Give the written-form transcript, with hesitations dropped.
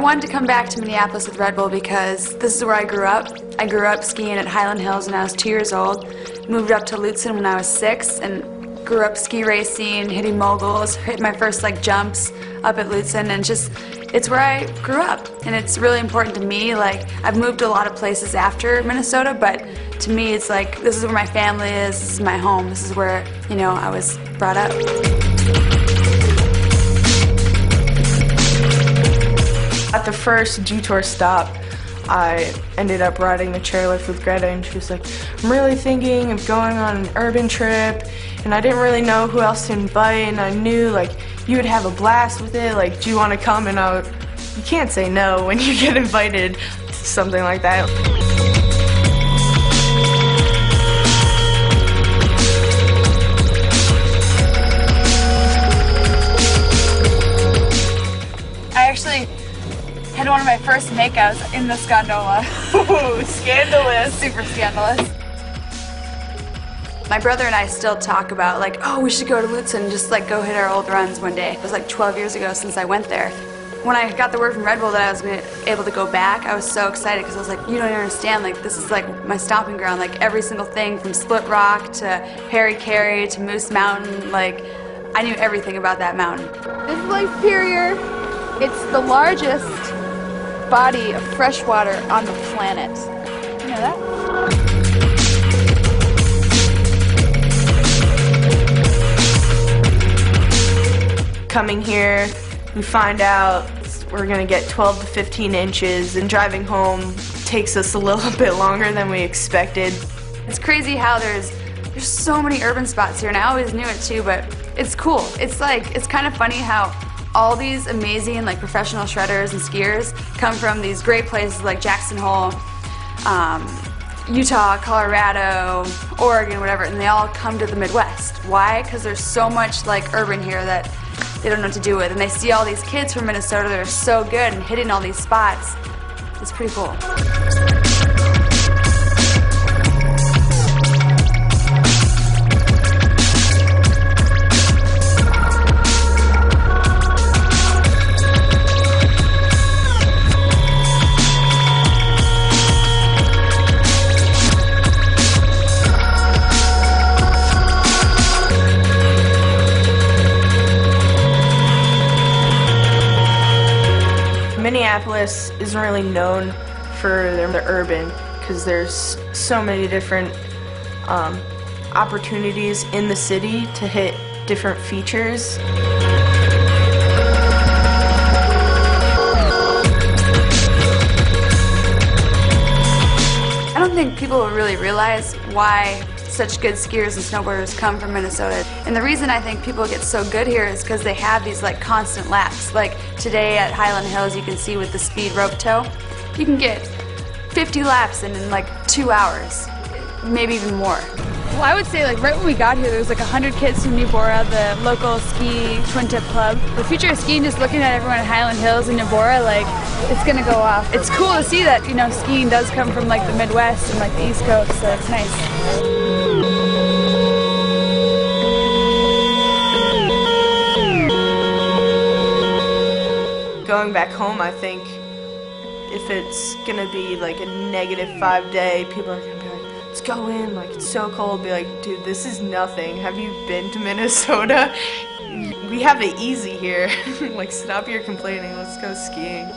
wanted to come back to Minneapolis with Red Bull because this is where I grew up. I grew up skiing at Highland Hills when I was 2 years old, moved up to Lutsen when I was 6, and grew up ski racing, hitting moguls, hit my first jumps up at Lutsen, and it's where I grew up. And it's really important to me. I've moved to a lot of places after Minnesota, but to me it's this is where my family is, this is my home, this is where, I was brought up. At the first G-Tour stop, I ended up riding the chairlift with Grete, and she was like, I'm really thinking of going on an urban trip, and I didn't really know who else to invite, and I knew you would have a blast with it, do you want to come? And you can't say no when you get invited to something like that. I actually had one of my first makeouts in this gondola. Ooh, scandalous. Super scandalous. My brother and I still talk about oh, we should go to Lutsen and just go hit our old runs one day. It was 12 years ago since I went there. When I got the word from Red Bull that I was able to go back, I was so excited because I was like, you don't understand, this is my stomping ground. Every single thing from Split Rock to Harry Carey to Moose Mountain, I knew everything about that mountain. This is Lake Superior. It's the largest body of fresh water on the planet. You know that? Coming here, we find out we're going to get 12 to 15 inches, and driving home takes us a little bit longer than we expected. It's crazy how there's so many urban spots here, and I always knew it too, but it's cool. It's kind of funny how all these amazing professional shredders and skiers come from these great places like Jackson Hole, Utah, Colorado, Oregon, whatever, and they all come to the Midwest. Why? Because there's so much urban here that they don't know what to do with, and they see all these kids from Minnesota that are so good and hitting all these spots. It's pretty cool. Minneapolis isn't really known for the urban because there's so many different opportunities in the city to hit different features. I don't think people really realize why such good skiers and snowboarders come from Minnesota. And the reason I think people get so good here is because they have these constant laps. Today at Highland Hills, you can see with the speed rope tow, you can get 50 laps in 2 hours, maybe even more. Well, I would say right when we got here, there was 100 kids from Nybora, the local ski twin tip club. The future of skiing, just looking at everyone at Highland Hills and Nybora, it's gonna go off. It's cool to see that skiing does come from the Midwest and the East Coast, so it's nice. Going back home, I think if it's gonna be a -5 day, people are gonna be like, let's go in, it's so cold. Be like, dude, this is nothing. Have you been to Minnesota? We have it easy here. Stop your complaining, let's go skiing.